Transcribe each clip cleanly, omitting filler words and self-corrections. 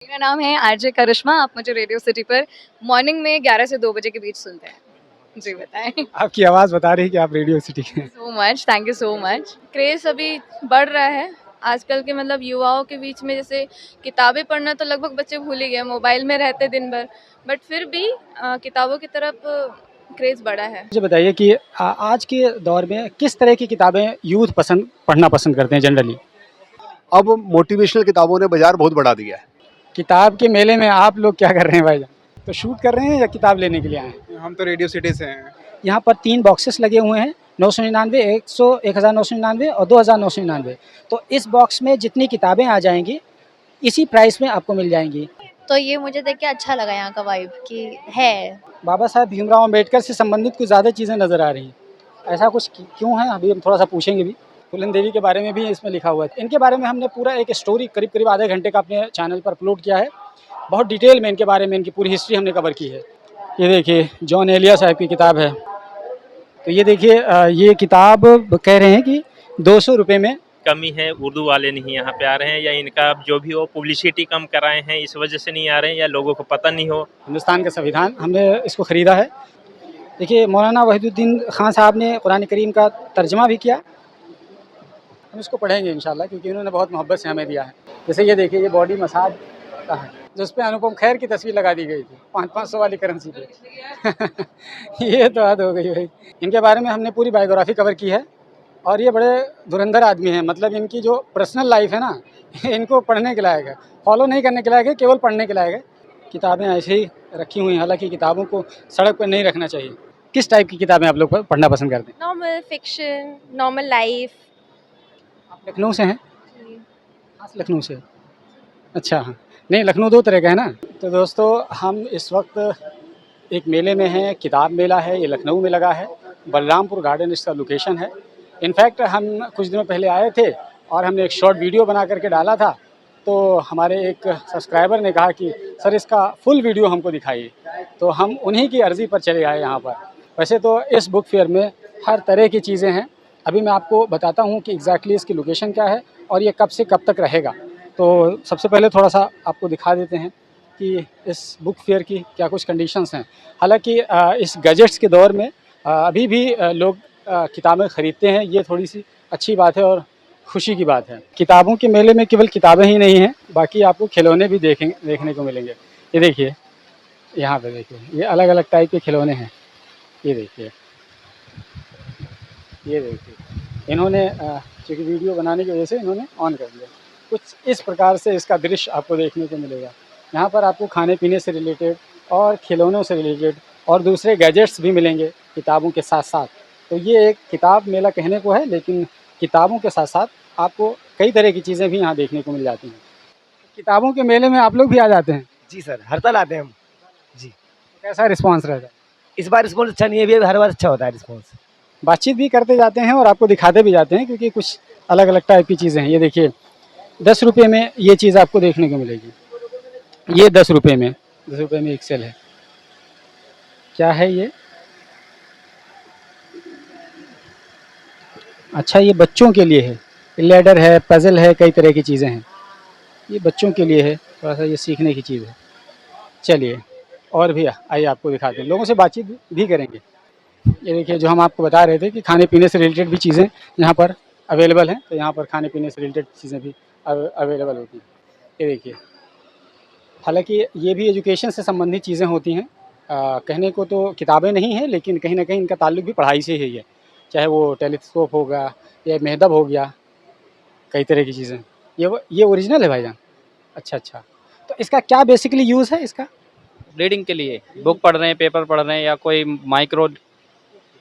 मेरा नाम है आरजे करिश्मा। आप मुझे रेडियो सिटी पर मॉर्निंग में 11 से 2 बजे के बीच सुनते हैं। जी बताएं। आपकी आवाज़ बता रही है कि आप रेडियो सिटी के हैं। So much, thank you so much. Craze अभी बढ़ रहा है आजकल के मतलब युवाओं के बीच में। जैसे किताबें पढ़ना तो लगभग बच्चे भूल ही गए, मोबाइल में रहते दिन भर, बट फिर भी किताबों की तरफ क्रेज़ बढ़ा है। मुझे बताइए कि आज के दौर में किस तरह की किताबें यूथ पढ़ना पसंद करते हैं जनरली? अब मोटिवेशनल किताबों ने बाजार बहुत बढ़ा दिया है। किताब के मेले में आप लोग क्या कर रहे हैं भाईजान? तो शूट कर रहे हैं या किताब लेने के लिए आए हैं? हम तो रेडियो सिटी से हैं। यहाँ पर 3 बॉक्सेस लगे हुए हैं, 999, 1999 और 2999। तो इस बॉक्स में जितनी किताबें आ जाएँगी, इसी प्राइस में आपको मिल जाएँगी। तो ये मुझे देख के अच्छा लगा यहाँ का वाइब कि है। बाबा साहब भीमराव अम्बेडकर से संबंधित कुछ ज़्यादा चीज़ें नज़र आ रही हैं। ऐसा कुछ क्यों है? अभी हम थोड़ा-सा पूछेंगे भी। फूलन देवी के बारे में भी इसमें लिखा हुआ है। इनके बारे में हमने पूरा एक स्टोरी करीब-करीब आधे घंटे का अपने चैनल पर अपलोड किया है। बहुत डिटेल में इनके बारे में, इनकी पूरी हिस्ट्री हमने कवर की है। ये देखिए जॉन एलिया साहब की किताब है। तो ये देखिए ये किताब कह रहे हैं कि 200 रुपये में कमी है, उर्दू वाले नहीं यहाँ पे आ रहे हैं, या इनका जो भी हो पब्लिसिटी कम कराए हैं इस वजह से नहीं आ रहे हैं, या लोगों को पता नहीं हो। हिंदुस्तान का संविधान हमने इसको ख़रीदा है। देखिए मौलाना वहीदुद्दीन खान साहब ने कुरान करीम का तर्जमा भी किया। हम इसको पढ़ेंगे इंशाल्लाह क्योंकि उन्होंने बहुत मोहब्बत से हमें दिया है। जैसे ये देखिए ये बॉडी मसाज का है, जिस पे अनुपम खेर की तस्वीर लगा दी गई थी 500 वाली करेंसी पे। ये तो हद हो गई भाई। इनके बारे में हमने पूरी बायोग्राफी कवर की है और ये बड़े धुरंधर आदमी हैं। मतलब इनकी जो पर्सनल लाइफ है ना इनको पढ़ने के लायक है, फॉलो नहीं करने के लायक है, केवल पढ़ने के लायक है। किताबें ऐसे ही रखी हुई हैं, हालांकि किताबों को सड़क पर नहीं रखना चाहिए। किस टाइप की किताबें आप लोग पढ़ना पसंद करते हैं? Normal fiction, normal life. आप लखनऊ से हैं? खास लखनऊ से? अच्छा हाँ, नहीं लखनऊ 2 तरह का है ना। तो दोस्तों हम इस वक्त एक मेले में हैं, किताब मेला है, ये लखनऊ में लगा है। बलरामपुर गार्डन इसका लोकेशन है। इनफैक्ट हम कुछ दिनों पहले आए थे और हमने एक शॉर्ट वीडियो बना करके डाला था, तो हमारे एक सब्सक्राइबर ने कहा कि सर इसका फुल वीडियो हमको दिखाइए, तो हम उन्हीं की अर्ज़ी पर चले आए यहाँ पर। वैसे तो इस बुक फेयर में हर तरह की चीज़ें हैं। अभी मैं आपको बताता हूँ कि एग्जैक्टली इसकी लोकेशन क्या है और ये कब से कब तक रहेगा। तो सबसे पहले थोड़ा सा आपको दिखा देते हैं कि इस बुक फेयर की क्या कुछ कंडीशंस हैं। हालांकि इस गैजेट्स के दौर में अभी भी लोग किताबें ख़रीदते हैं, ये थोड़ी सी अच्छी बात है और खुशी की बात है। किताबों के मेले में केवल किताबें ही नहीं हैं, बाकी आपको खिलौने भी देखने को मिलेंगे। ये देखिए यहाँ पे देखिए, ये अलग अलग टाइप के खिलौने हैं। ये देखिए, ये देखिए इन्होंने चूँकि वीडियो बनाने की वजह से इन्होंने ऑन कर दिया। कुछ इस प्रकार से इसका दृश्य आपको देखने को मिलेगा। यहाँ पर आपको खाने पीने से रिलेटेड और खिलौनों से रिलेटेड और दूसरे गैजेट्स भी मिलेंगे किताबों के साथ साथ। तो ये एक किताब मेला कहने को है, लेकिन किताबों के साथ साथ आपको कई तरह की चीज़ें भी यहाँ देखने को मिल जाती हैं। किताबों के मेले में आप लोग भी आ जाते हैं? जी सर, हर साल आते हैं हम जी। कैसा रिस्पॉन्स रहता है? इस बार रिस्पॉन्स अच्छा नहीं है, अभी हर बार अच्छा होता है रिस्पॉन्स। बातचीत भी करते जाते हैं और आपको दिखाते भी जाते हैं क्योंकि कुछ अलग अलग टाइप की चीज़ें हैं। ये देखिए 10 रुपये में ये चीज़ आपको देखने को मिलेगी। ये 10 रुपये में, 10 रुपये में एक्सेल है। क्या है ये? अच्छा ये बच्चों के लिए है, लैडर है, पजल है, कई तरह की चीज़ें हैं। ये बच्चों के लिए है, थोड़ा सा ये सीखने की चीज़ है। चलिए और भी आइए आपको दिखाते हैं, लोगों से बातचीत भी करेंगे। ये देखिए जो हम आपको बता रहे थे कि खाने पीने से रिलेटेड भी चीज़ें यहाँ पर अवेलेबल हैं, तो यहाँ पर खाने पीने से रिलेटेड चीज़ें भी अवेलेबल होती हैं। ये देखिए, हालांकि ये भी एजुकेशन से संबंधित चीज़ें होती हैं। कहने को तो किताबें नहीं हैं, लेकिन कहीं ना कहीं इनका ताल्लुक भी पढ़ाई से ही है। चाहे वो टेलीस्कोप होगा या मेहदब हो गया, कई तरह की चीज़ें। ये ओरिजिनल है भाईजान? अच्छा अच्छा, तो इसका क्या बेसिकली यूज़ है इसका? रीडिंग के लिए, बुक पढ़ रहे हैं, पेपर पढ़ रहे हैं, या कोई माइक्रो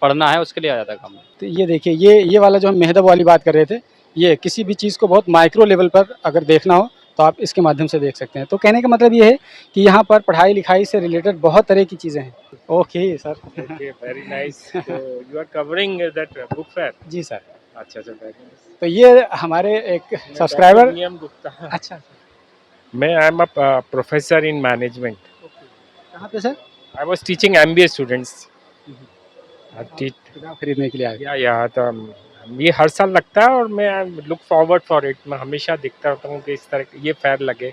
पढ़ना है उसके लिए आ जाता है काम। तो ये देखिए ये वाला जो हम मेहदब वाली बात कर रहे थे, ये किसी भी चीज़ को बहुत माइक्रो लेवल पर अगर देखना हो तो आप इसके माध्यम से देख सकते हैं। तो कहने का मतलब ये है कि यहाँ पर पढ़ाई लिखाई से रिलेटेड बहुत तरह की चीज़ें हैं। Okay sir. Okay, very nice. You are covering that book fair? जी सर। अच्छा अच्छा, वेरी नाइस। तो ये हमारे एक सब्सक्राइबर। नियम गुप्ता। अच्छा, मैं I am a professor in management. कहाँ पे sir? I was teaching MBA students. किताब खरीदने के लिए आए? या तो ये हर साल लगता है और मैं लुक फॉरवर्ड फॉर इट। मैं हमेशा देखता रहता हूँ कि इस तरह ये फेयर लगे,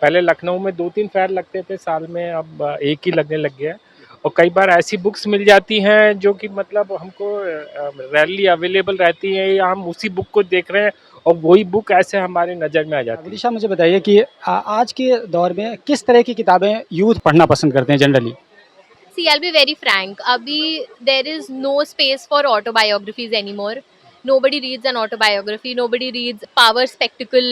पहले लखनऊ में 2-3 फेयर लगते थे साल में, अब एक ही लगने लग गया है। और कई बार ऐसी बुक्स मिल जाती हैं जो कि मतलब हमको रेयरली अवेलेबल रहती हैं, या हम उसी बुक को देख रहे हैं और वही बुक ऐसे हमारी नज़र में आ जाती है। विदिशा, मुझे बताइए कि आज के दौर में किस तरह की किताबें यूथ पढ़ना पसंद करते हैं generally? See, I'll be very frank. Abhi, there is no space for autobiographies anymore. Nobody reads an autobiography. Nobody reads power spectacle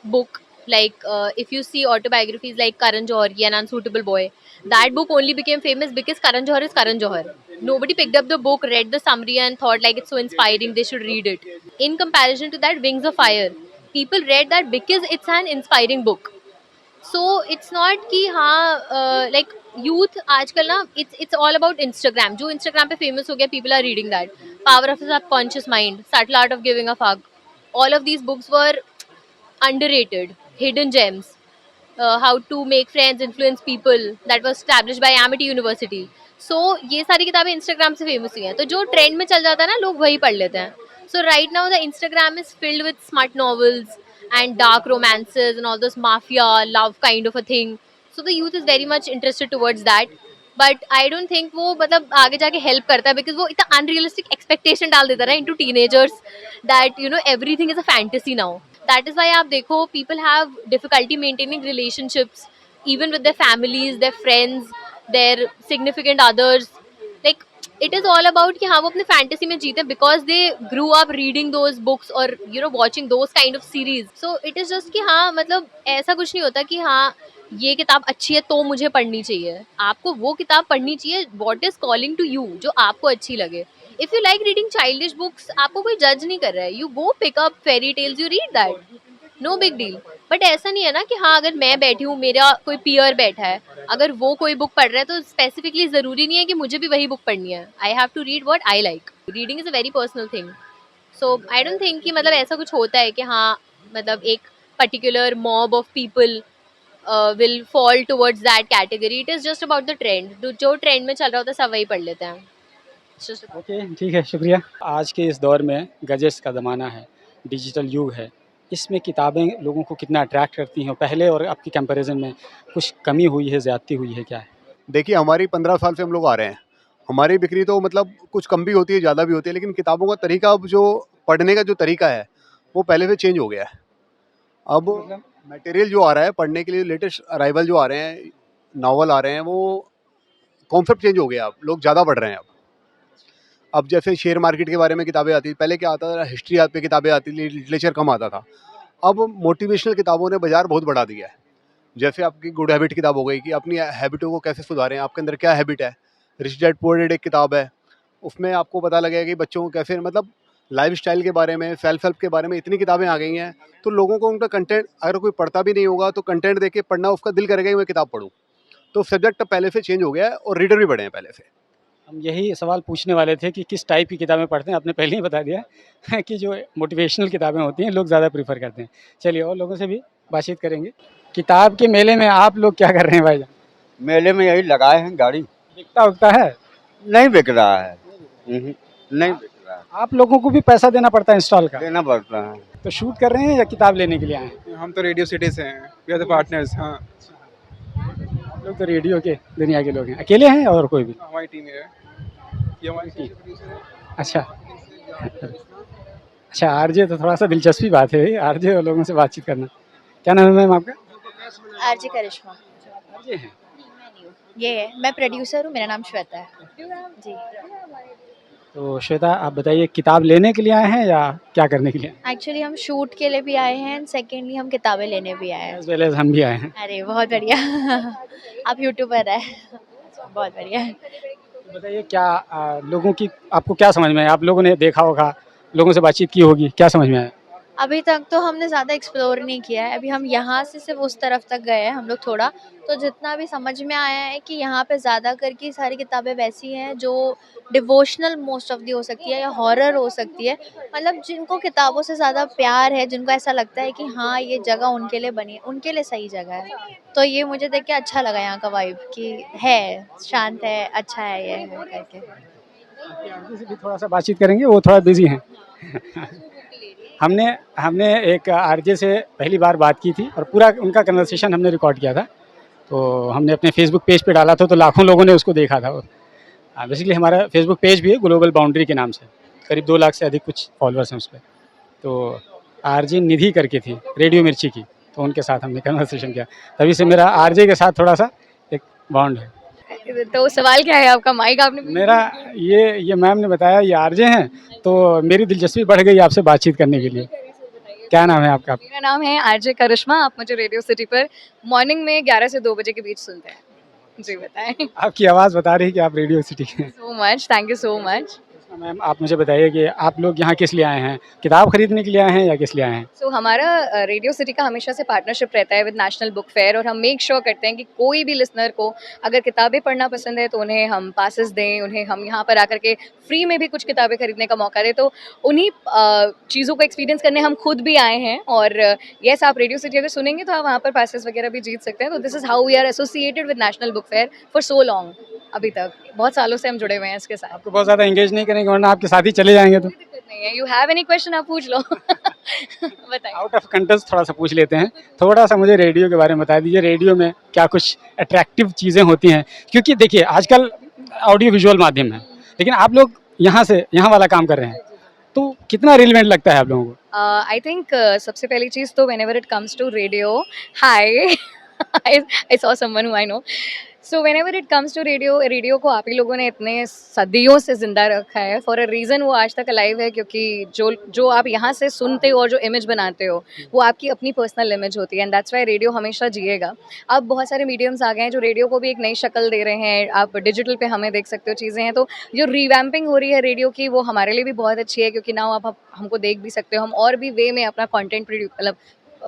book. Like if you see autobiographies like Karan Johar, An Unsuitable Boy, that book only became famous because Karan Johar is Karan Johar. Nobody picked up the book, read the summary, and thought like it's so inspiring, they should read it. In comparison to that, Wings of Fire, people read that because it's an inspiring book. So it's not कि हाँ like youth आजकल ना it's all about Instagram. जो Instagram पे famous हो गया, people are reading that. Power of the subconscious mind, subtle art of giving a fuck, all of these books were underrated, hidden gems. How to make friends, influence people, that was established by Amity university. So ये सारी किताबें Instagram से famous हुई हैं. तो जो trend में चल जाता है ना, लोग वही पढ़ लेते हैं. So right now the Instagram is filled with smart novels and dark romances and all those mafia love kind of a thing. So the youth is very much interested towards that. But I don't think वो मतलब आगे जाके help करता है, because वो इतना unrealistic expectation डाल देता है into teenagers that you know everything is a fantasy now. That is why आप देखो people have difficulty maintaining relationships even with their families, their friends, their significant others. Like it is all about कि हाँ वो अपने fantasy में जीते, because they grew up reading those books और you know watching those kind of series. So it is just कि हाँ मतलब ऐसा कुछ नहीं होता कि हाँ ये किताब अच्छी है तो मुझे पढ़नी चाहिए. आपको वो किताब पढ़नी चाहिए what is calling to you, जो आपको अच्छी लगे. If you like reading childish books, आपको कोई जज नहीं कर रहा है. You go pick up fairy tales, you read that, no big deal. But ऐसा नहीं है ना कि हाँ अगर मैं बैठी हूँ, मेरा कोई पियर बैठा है, अगर वो कोई बुक पढ़ रहा है तो स्पेसिफिकली ज़रूरी नहीं है कि मुझे भी वही बुक पढ़नी है. I have to read what I like. Reading is a very personal thing. So I don't think कि मतलब ऐसा कुछ होता है कि हाँ मतलब एक particular mob of people will fall towards that category. It is just about the trend. जो ट्रेंड में चल रहा होता है सब वही पढ़ लेते हैं. ओके, ठीक है, शुक्रिया. आज के इस दौर में गजेट्स का ज़माना है, डिजिटल युग है, इसमें किताबें लोगों को कितना अट्रैक्ट करती हैं? पहले और अब की कंपैरिजन में कुछ कमी हुई है, ज़्यादती हुई है, क्या है? देखिए, हमारी 15 साल से हम लोग आ रहे हैं, हमारी बिक्री तो मतलब कुछ कम भी होती है, ज़्यादा भी होती है, लेकिन किताबों का तरीका, अब जो पढ़ने का जो तरीका है वो पहले से चेंज हो गया है. अब मटेरियल जो आ रहा है पढ़ने के लिए, लेटेस्ट अराइवल जो आ रहे हैं, नावल आ रहे हैं, वो कॉन्सेप्ट चेंज हो गया. अब लोग ज़्यादा पढ़ रहे हैं. अब जैसे शेयर मार्केट के बारे में किताबें आती, पहले क्या आता था, हिस्ट्री पे किताबें आती, लिटरेचर कम आता था. अब मोटिवेशनल किताबों ने बाज़ार बहुत बढ़ा दिया है. जैसे आपकी गुड हैबिट किताब हो गई कि अपनी हैबिटों को कैसे सुधारें, आपके अंदर क्या हैबिट है. रिच डैड पुअर डैड एक किताब है, उसमें आपको पता लगेगा कि बच्चों को कैसे मतलब लाइफस्टाइल के बारे में, सेल्फ हेल्प के बारे में इतनी किताबें आ गई हैं. तो लोगों को उनका कंटेंट, अगर कोई पढ़ता भी नहीं होगा तो कंटेंट देख के पढ़ना उसका दिल करेगा कि मैं किताब पढूं. तो सब्जेक्ट पहले से चेंज हो गया है और रीडर भी बढ़े हैं पहले से. हम यही सवाल पूछने वाले थे कि किस टाइप की किताबें पढ़ते हैं. आपने पहले ही बता दिया कि जो मोटिवेशनल किताबें होती हैं लोग ज़्यादा प्रीफर करते हैं. चलिए और लोगों से भी बातचीत करेंगे. किताब के मेले में आप लोग क्या कर रहे हैं भाईजान? मेले में यही लगाए हैं गाड़ी. बिकता उगता है? नहीं बिक रहा है. नहीं बिक रहा है. आप लोगों को भी पैसा देना पड़ता है इंस्टॉल का? देना पड़ता है. तो शूट कर रहे हैं या किताब लेने के लिए आए हैं? हम तो रेडियो सिटी से हैं, वी आर द पार्टनर्स. हाँ, आप लोग तो रेडियो के दुनिया के लोग हैं. अकेले हैं और कोई भी? हमारी टीम है, ये हमारी टीम. अच्छा अच्छा, आरजे तो थोड़ा सा दिलचस्पी बात है, आरजे और लोगों से बातचीत करना. क्या नाम है मैम आपका? आरजे करिश्मा. आरजे हैं? ये है, मैं प्रोड्यूसर हूँ, मेरा नाम श्वेता है जी. तो श्वेता, आप बताइए, किताब लेने के लिए आए हैं या क्या करने के लिए? एक्चुअली हम शूट के लिए भी आए हैं एंड सेकेंडली हम किताबें लेने भी आए हैं. एज वेल एज हम भी आए हैं. अरे बहुत बढ़िया. आप यूट्यूबर है, बहुत बढ़िया. तो बताइए, क्या लोगों की आपको क्या समझ में आया? आप लोगों ने देखा होगा, लोगों से बातचीत की होगी, क्या समझ में आया? अभी तक तो हमने ज़्यादा एक्सप्लोर नहीं किया है. अभी हम यहाँ से सिर्फ उस तरफ तक गए हैं हम लोग थोड़ा. तो जितना भी समझ में आया है कि यहाँ पे ज़्यादा करके सारी किताबें वैसी हैं जो डिवोशनल मोस्ट ऑफ दी हो सकती है या हॉरर हो सकती है. मतलब जिनको किताबों से ज़्यादा प्यार है, जिनको ऐसा लगता है कि हाँ ये जगह उनके लिए बनी है, उनके लिए सही जगह है. तो ये मुझे देख के अच्छा लगा यहाँ का वाइब, कि है शांत है, अच्छा है ये करके. आपके आरजे से भी थोड़ा सा बातचीत करेंगे, वो थोड़ा बिजी हैं. हमने हमने एक आरजे से पहली बार बात की थी और पूरा उनका कन्वर्सेशन हमने रिकॉर्ड किया था। तो हमने अपने फेसबुक पेज पे डाला था, तो लाखों लोगों ने उसको देखा था। बेसिकली हमारा फेसबुक पेज भी है ग्लोबल बाउंड्री के नाम से, करीब 2 लाख से अधिक कुछ फॉलोअर्स हैं उस पर। तो आरजे निधि करके थी रेडियो मिर्ची की, तो उनके साथ हमने कन्वर्सेशन किया, तभी से मेरा आरजे के साथ थोड़ा सा एक बॉन्ड है। तो सवाल क्या है आपका? माइक आपने मेरा ये मैम ने बताया ये आरजे हैं, तो मेरी दिलचस्पी बढ़ गई आपसे बातचीत करने के लिए। क्या नाम है आपका? मेरा नाम है आरजे करिश्मा। आप मुझे रेडियो सिटी पर मॉर्निंग में 11 से 2 बजे के बीच सुनते हैं। जी बताएं। आपकी आवाज़ बता रही है कि आप रेडियो सिटी के हैं। So much, thank you so much. Ma'am आप मुझे बताइए कि आप लोग यहाँ किस लिए आए हैं? किताब खरीदने के लिए आए हैं या किस लिए आए हैं? सो हमारा रेडियो सिटी का हमेशा से पार्टनरशिप रहता है विद नेशनल बुक फेयर, और हम मेक श्योर करते हैं कि कोई भी लिसनर को अगर किताबें पढ़ना पसंद है तो उन्हें हम पासेस दें, उन्हें हम यहाँ पर आकर के फ्री में भी कुछ किताबें खरीदने का मौका दें। तो उन्हीं चीज़ों को एक्सपीरियंस करने हम खुद भी आए हैं। और येस, आप रेडियो सिटी अगर सुनेंगे तो आप वहाँ पर पासेस वगैरह भी जीत सकते हैं। तो this is how we are associated with national book fair for so long. अभी तक बहुत सालों से हम जुड़े हुए हैं इसके साथ। आपको बहुत ज़्यादा एंगेज नहीं करेंगे वरना आपके साथ ही चले जाएंगे। तो कोई दिक्कत नहीं है। यू हैव एनी क्वेश्चन आप पूछ लो। बताइए। आउट ऑफ कंटेक्स्ट थोड़ा सा पूछ लेते हैं। थोड़ा सा मुझे रेडियो के बारे में बता दीजिए, रेडियो में क्या कुछ अट्रैक्टिव चीज़ें होती हैं? क्योंकि देखिए आजकल ऑडियो विजुअल माध्यम है, लेकिन आप लोग यहाँ वाला काम कर रहे हैं, तो कितना रिलेवेंट लगता है आप लोगों को? आई थिंक सबसे पहली चीज़ तो whenever it comes to radio, hi I saw someone who I know. So whenever it comes to radio को आप ही लोगों ने इतने सदियों से ज़िंदा रखा है फॉर अ रीज़न। वो आज तक अलाइव है क्योंकि जो आप यहाँ से सुनते हो और जो इमेज बनाते हो वो आपकी अपनी पर्सनल इमेज होती है, एंड दैट्स वाई रेडियो हमेशा जिएगा। अब बहुत सारे मीडियम्स आ गए हैं जो रेडियो को भी एक नई शक्ल दे रहे हैं। आप डिजिटल पे हमें देख सकते हो चीज़ें हैं, तो जो रिवैम्पिंग हो रही है रेडियो की वो हमारे लिए भी बहुत अच्छी है, क्योंकि नाउ आप हमको देख भी सकते हो, हम और भी वे में अपना कॉन्टेंट मतलब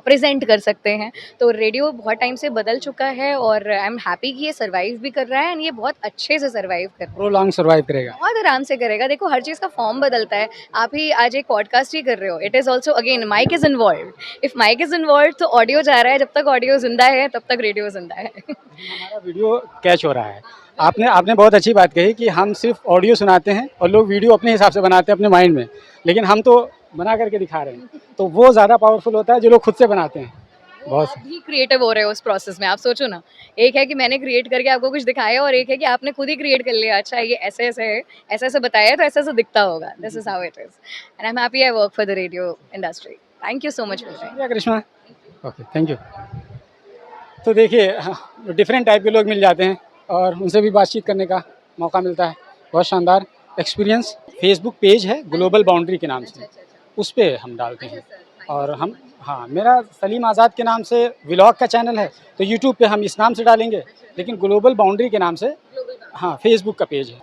प्रेजेंट कर सकते हैं। तो रेडियो बहुत टाइम से बदल चुका है और आई एम हैप्पी कि ये सर्वाइव भी कर रहा है, एंड ये बहुत अच्छे से सर्वाइव कर रहा है, प्रोलॉन्ग सर्वाइव करेगा। बहुत आराम से करेगा। देखो हर चीज़ का फॉर्म बदलता है। आप ही आज एक पॉडकास्ट ही कर रहे हो, it is also again mic is involve. If mic is involve तो ऑडियो जा रहा है, जब तक ऑडियो जिंदा है तब तक रेडियो जिंदा है। हमारा वीडियो कैच हो रहा है। आपने बहुत अच्छी बात कही कि हम सिर्फ ऑडियो सुनाते हैं और लोग वीडियो अपने हिसाब से बनाते हैं अपने माइंड में, लेकिन हम तो बना करके दिखा रहे हैं, तो वो ज़्यादा पावरफुल होता है जो लोग खुद से बनाते हैं। बहुत आप भी क्रिएटिव हो रहे हो उस प्रोसेस में। आप सोचो ना, एक है कि मैंने क्रिएट करके आपको कुछ दिखाया और एक है कि आपने खुद ही क्रिएट कर लिया। अच्छा ये ऐसे ऐसे है, ऐसे ऐसे बताया है तो ऐसे ऐसे दिखता होगा। This is how it is, and I am happy I work for the radio industry. Thank you so much for that. शुक्रिया करिश्मा। Okay, thank you. तो देखिए डिफरेंट टाइप के लोग मिल जाते हैं और उनसे भी बातचीत करने का मौका मिलता है। बहुत शानदार एक्सपीरियंस। फेसबुक पेज है ग्लोबल बाउंड्री के नाम से, उस पर हम डालते हैं। और हम मेरा सलीम आज़ाद के नाम से व्लॉग का चैनल है, तो यूट्यूब पे हम इस नाम से डालेंगे, लेकिन ग्लोबल बाउंड्री के नाम से फेसबुक का पेज है।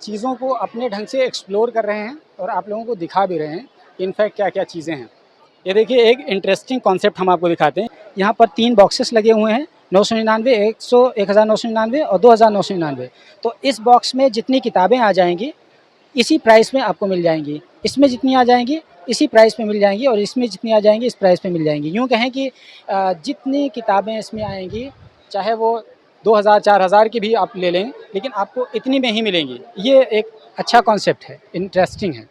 चीज़ों को अपने ढंग से एक्सप्लोर कर रहे हैं और आप लोगों को दिखा भी रहे हैं इनफैक्ट क्या क्या चीज़ें हैं। ये देखिए एक इंटरेस्टिंग कॉन्सेप्ट हम आपको दिखाते हैं। यहाँ पर 3 बॉक्सेस लगे हुए हैं, 999, 1999 और 2999। तो इस बॉक्स में जितनी किताबें आ जाएंगी इसी प्राइस में आपको मिल जाएंगी, इसमें जितनी आ जाएंगी इसी प्राइस में मिल जाएंगी, और इसमें जितनी आ जाएंगी इस प्राइस में मिल जाएंगी। यूँ कहें कि जितनी किताबें इसमें आएंगी, चाहे वो 2000 4000 की भी आप ले लें, लेकिन आपको इतनी में ही मिलेंगी। ये एक अच्छा कॉन्सेप्ट है, इंटरेस्टिंग है,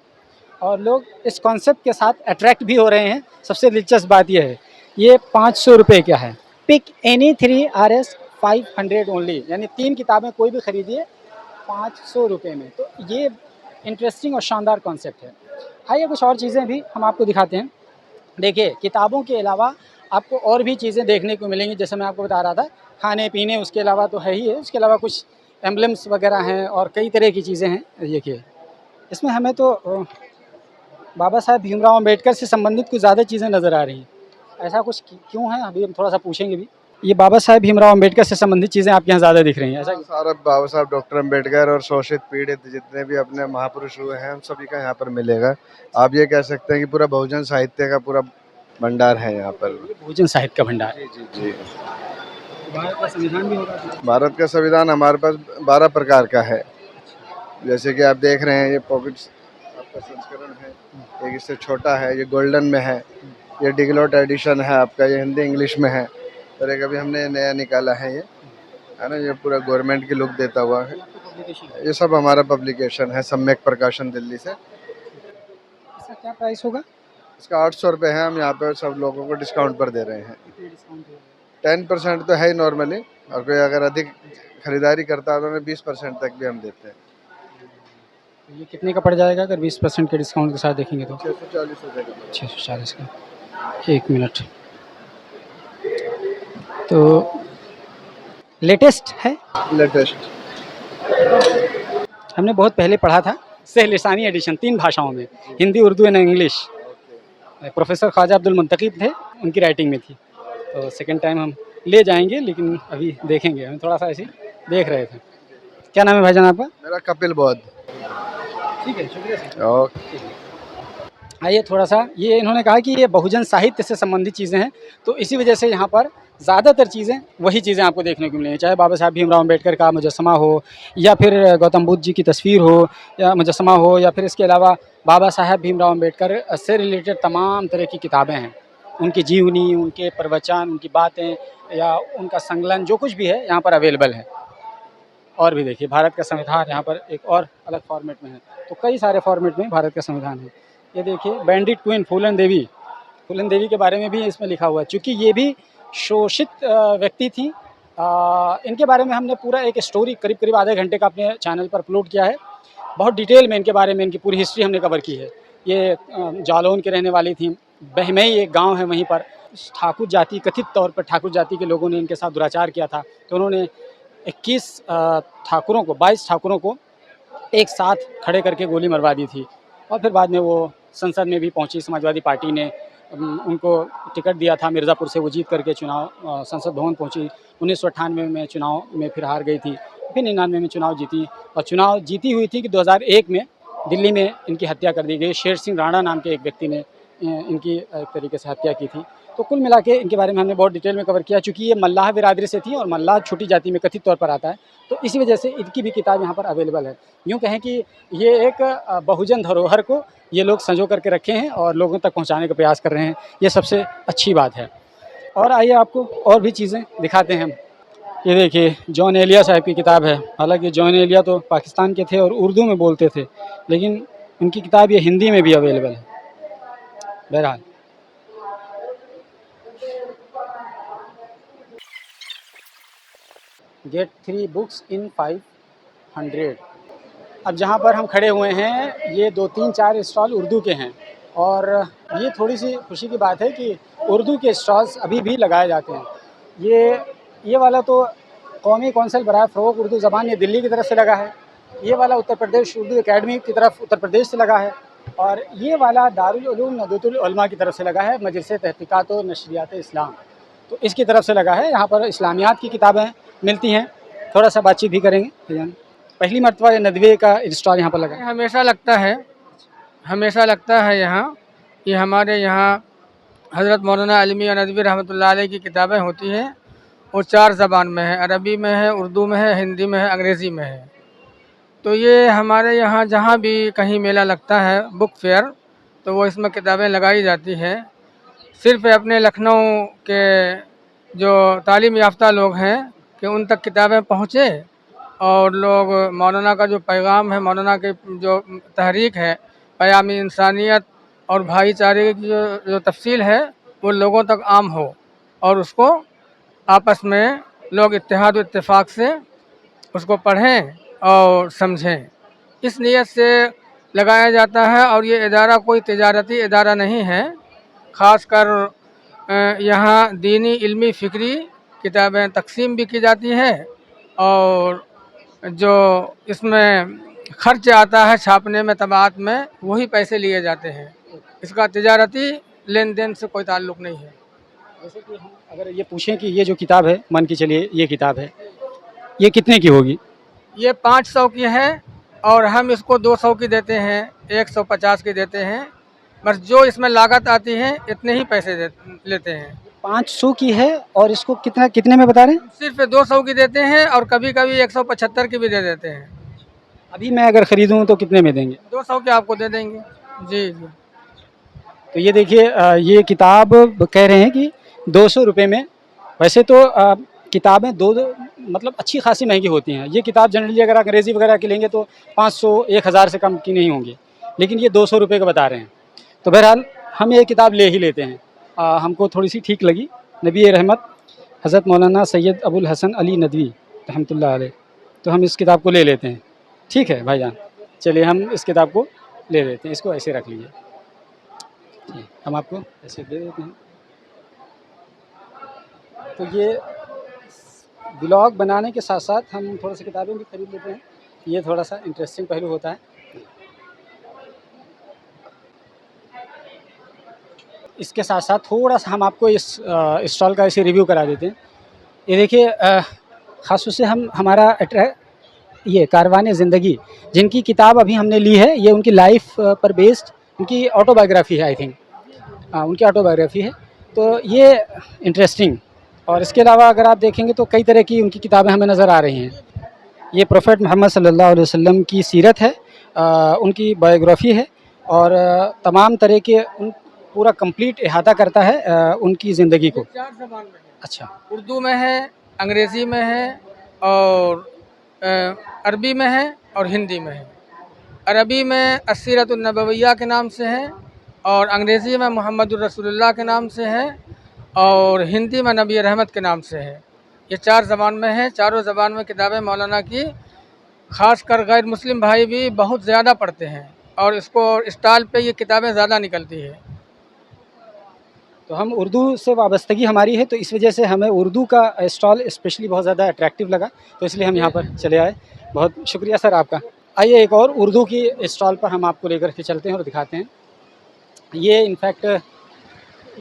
और लोग इस कॉन्सेप्ट के साथ अट्रैक्ट भी हो रहे हैं। सबसे दिलचस्प बात यह है, ये 500 रुपये का है। पिक एनी 3 RS 500 ओनली, यानी 3 किताबें कोई भी खरीदिए 500 रुपये में। तो ये इंटरेस्टिंग और शानदार कॉन्सेप्ट है। आइए कुछ और चीज़ें भी हम आपको दिखाते हैं। देखिए किताबों के अलावा आपको और भी चीज़ें देखने को मिलेंगी, जैसे मैं आपको बता रहा था, खाने पीने उसके अलावा तो है ही है, उसके अलावा कुछ एम्बलम्स वगैरह हैं और कई तरह की चीज़ें हैं। देखिए इसमें हमें तो बाबा साहब भीमराव अम्बेडकर से संबंधित कुछ ज़्यादा चीज़ें नज़र आ रही हैं। ऐसा कुछ क्यों है, अभी हम थोड़ा सा पूछेंगे भी। ये बाबा साहब भीमराव अम्बेडकर से संबंधित चीज़ें आपके यहाँ ज़्यादा दिख रही हैं, ऐसा? सारा बाबा साहब डॉक्टर अम्बेडकर और शोषित पीड़ित जितने भी अपने महापुरुष हुए हैं, हम सभी का यहाँ पर मिलेगा। आप ये कह सकते हैं कि पूरा बहुजन साहित्य का पूरा भंडार है यहाँ पर। बहुजन साहित्य का भंडार। जी जी जी। भारत का संविधान भी होगा? भारत का संविधान हमारे पास 12 प्रकार का है। जैसे कि आप देख रहे हैं, ये पॉकेट्स आपका संस्करण है, एक इससे छोटा है, ये गोल्डन में है, ये डिग्लोट एडिशन है आपका, ये हिंदी इंग्लिश में है, और एक अभी हमने नया निकाला है, ये है ना, ये पूरा गवर्नमेंट की लुक देता हुआ है। ये सब हमारा पब्लिकेशन है, सम्यक प्रकाशन दिल्ली से। इसका क्या प्राइस होगा? इसका 800 रुपये है। हम यहाँ पे सब लोगों को डिस्काउंट पर दे रहे हैं। 10% तो है ही नॉर्मली, और कोई अगर अधिक खरीदारी करता है तो हमें 20% तक भी हम देते हैं। ये कितने का पड़ जाएगा अगर 20% के डिस्काउंट के साथ देखेंगे तो? 640 रुपये का। 640 का। एक मिनट, तो लेटेस्ट है? लेटेस्ट हमने बहुत पहले पढ़ा था, सह लिसानी एडिशन 3 भाषाओं में, Hindi, Urdu and English. Professor Khwaja Abdul Muntakhib थे, उनकी राइटिंग में थी। तो सेकंड टाइम हम ले जाएंगे, लेकिन अभी देखेंगे, हम थोड़ा सा ऐसे देख रहे थे। क्या नाम है भाईजान आपका? मेरा कपिल बौद्ध। ठीक है, शुक्रिया सर। ओके। आइए थोड़ा सा, ये इन्होंने कहा कि ये बहुजन साहित्य से संबंधित चीज़ें हैं, तो इसी वजह से यहाँ पर ज़्यादातर चीज़ें वही चीज़ें आपको देखने को मिलेंगी, चाहे बाबा साहब भीमराव अम्बेडकर का मुजस्समा हो, या फिर गौतम बुद्ध जी की तस्वीर हो या मुजस्समा हो, या फिर इसके अलावा बाबा साहब भीमराव अम्बेडकर से रिलेटेड तमाम तरह की किताबें हैं। उनकी जीवनी, उनके प्रवचन, उनकी बातें या उनका संकलन, जो कुछ भी है यहाँ पर अवेलेबल है। और भी देखिए, भारत का संविधान यहाँ पर एक और अलग फॉर्मेट में है, तो कई सारे फॉर्मेट में भारत का संविधान है। ये देखिए, बैंडिट क्वीन फूलन देवी के बारे में भी इसमें लिखा हुआ है, चूँकि ये भी शोषित व्यक्ति थी। इनके बारे में हमने पूरा एक स्टोरी करीब आधे घंटे का अपने चैनल पर अपलोड किया है। बहुत डिटेल में इनके बारे में, इनकी पूरी हिस्ट्री हमने कवर की है। ये जालौन के रहने वाली थी, बहमई एक गांव है, वहीं पर ठाकुर जाति, कथित तौर पर ठाकुर जाति के लोगों ने इनके साथ दुराचार किया था, तो उन्होंने 22 ठाकुरों को एक साथ खड़े करके गोली मरवा दी थी। और फिर बाद में वो संसद में भी पहुंची, समाजवादी पार्टी ने उनको टिकट दिया था मिर्ज़ापुर से, वो जीत करके चुनाव संसद भवन पहुंची। 1998 में चुनाव में फिर हार गई थी, फिर 99 में चुनाव जीती, और चुनाव जीती हुई थी कि 2001 में दिल्ली में इनकी हत्या कर दी गई। शेर सिंह राणा नाम के एक व्यक्ति ने इनकी एक तरीके से हत्या की थी। तो कुल मिला के इनके बारे में हमने बहुत डिटेल में कवर किया, चूँकि ये मल्लाह बिरादरी से थी और मल्लाह छोटी जाति में कथित तौर पर आता है, तो इसी वजह से इनकी भी किताब यहाँ पर अवेलेबल है। यूँ कहें कि ये एक बहुजन धरोहर को ये लोग संजो करके रखे हैं और लोगों तक पहुँचाने का प्रयास कर रहे हैं, ये सबसे अच्छी बात है। और आइए आपको और भी चीज़ें दिखाते हैं हम। ये देखिए, जॉन एलिया साहब की किताब है। हालांकि जॉन एलिया तो पाकिस्तान के थे और उर्दू में बोलते थे, लेकिन उनकी किताब ये हिंदी में भी अवेलेबल है। बहरहाल गेट 3 बुक्स इन 500। अब जहाँ पर हम खड़े हुए हैं, ये 2, 3, 4 स्टॉल उर्दू के हैं, और ये थोड़ी सी खुशी की बात है कि उर्दू के स्टॉल्स अभी भी लगाए जाते हैं। ये वाला तो कौमी कौंसिल बराए फ़रोग़ उर्दू ज़बान, ये दिल्ली की तरफ से लगा है। ये वाला उत्तर प्रदेश उर्दू एकेडमी की तरफ उत्तर प्रदेश से लगा है, और ये वाला दारुल उलूम नदवतुल उलमा की तरफ से लगा है, मजलिस तहक़ीक़ात व नशरियात इस्लाम, तो इसकी तरफ से लगा है। यहाँ पर इस्लामियात की किताबें मिलती हैं। थोड़ा सा बातचीत भी करेंगे। पहली मरतबा ये नदवे का स्टॉल यहाँ पर लगा है। हमेशा लगता है यहाँ। ये हमारे यहाँ हज़रत मौलाना अल्मी नदवी रहमतुल्लाह अलैह की किताबें होती हैं, वो 4 ज़बान में है, अरबी में है, उर्दू में है, हिंदी में है, अंग्रेज़ी में है। तो ये हमारे यहाँ जहाँ भी कहीं मेला लगता है, बुक फेयर, तो वो इसमें किताबें लगाई जाती हैं। सिर्फ़ अपने लखनऊ के जो तालीम याफ्ता लोग हैं कि उन तक किताबें पहुँचे, और लोग मौलाना का जो पैगाम है, मौलाना के जो तहरीक है, क़याम इंसानियत और भाईचारे की जो तफसील है, वो लोगों तक आम हो, और उसको आपस में लोग इत्तेहाद व इत्तेफाक से उसको पढ़ें और समझें। इस नीयत से लगाया जाता है। और ये इदारा कोई तिजारती इदारा नहीं है। ख़ासकर यहाँ दीनी, इल्मी, फ़िक्री किताबें तकसीम भी की जाती है, और जो इसमें खर्च आता है छापने में, तबाअत में, वही पैसे लिए जाते हैं। इसका तिजारती लेन देन से कोई ताल्लुक़ नहीं है। जैसे कि हम अगर ये पूछें कि ये जो किताब है, मान के चलिए ये किताब है, ये कितने की होगी? ये 500 की है, और हम इसको 200 की देते हैं, 150 की देते हैं। बस जो इसमें लागत आती है इतने ही पैसे लेते हैं। 500 की है, और इसको कितने में बता रहे हैं? सिर्फ 200 की देते हैं, और कभी कभी 175 की भी दे देते हैं। अभी मैं अगर ख़रीदूँ तो कितने में देंगे? 200 के आपको दे देंगे। जी जी। तो ये देखिए, ये किताब कह रहे हैं कि 200 रुपये में। वैसे तो किताबें मतलब अच्छी खासी महंगी होती हैं। ये किताब जनरली अगर अंग्रेज़ी वगैरह की लेंगे तो 500, 1000 से कम की नहीं होंगी, लेकिन ये 200 रुपये का बता रहे हैं। तो बहरहाल हम ये किताब ले ही लेते हैं। हमको थोड़ी सी ठीक लगी। नबी रहमत हज़रत मौलाना सैयद अबुल हसन अली नदवी रहमतुल्लाह अलैह, तो हम इस किताब को ले लेते हैं। ठीक है भाईजान, चलिए हम इस किताब को ले लेते हैं। इसको ऐसे रख लीजिए, ठीक, हम आपको ऐसे दे देते हैं। तो ये ब्लॉग बनाने के साथ साथ हम थोड़ा सा किताबें भी खरीद लेते हैं। ये थोड़ा सा इंटरेस्टिंग पहलू होता है। इसके साथ साथ थोड़ा सा हम आपको इस स्टॉल का ऐसे रिव्यू करा देते हैं। ये देखिए, ख़ास तौर से हम हमारा ये कारवान ज़िंदगी जिनकी किताब अभी हमने ली है, ये उनकी लाइफ पर बेस्ड उनकी ऑटोबायोग्राफी है। आई थिंक उनकी ऑटोबायोग्राफी है, तो ये इंटरेस्टिंग। और इसके अलावा अगर आप देखेंगे तो कई तरह की उनकी किताबें हमें नज़र आ रही हैं। ये प्रोफेट मोहम्मद सल्लल्लाहु अलैहि वसल्लम की सीरत है, उनकी बायोग्राफ़ी है, और तमाम तरह के पूरा कंप्लीट इहाता करता है उनकी ज़िंदगी को। 4 ज़बान में है। अच्छा, उर्दू में है, अंग्रेज़ी में है, और अरबी में है, और हिंदी में है। अरबी में अस्सीरतुन नबविय्या के नाम से है, और अंग्रेज़ी में मुहम्मदुर रसूलुल्लाह के नाम से है, और हिंदी में नबी रहमत के नाम से है। ये 4 ज़बान में है। चारों ज़बान में किताबें मौलाना की ख़ासकर गैर मुस्लिम भाई भी बहुत ज़्यादा पढ़ते हैं, और इसको स्टॉल पे ये किताबें ज़्यादा निकलती है। तो हम उर्दू से वाबस्तगी हमारी है, तो इस वजह से हमें उर्दू का स्टॉल स्पेशली बहुत ज़्यादा अट्रैक्टिव लगा, तो इसलिए हम यहाँ पर चले आए। बहुत शुक्रिया सर आपका। आइए एक और उर्दू की स्टॉल पर हम आपको लेकर के चलते हैं और दिखाते हैं। ये इनफैक्ट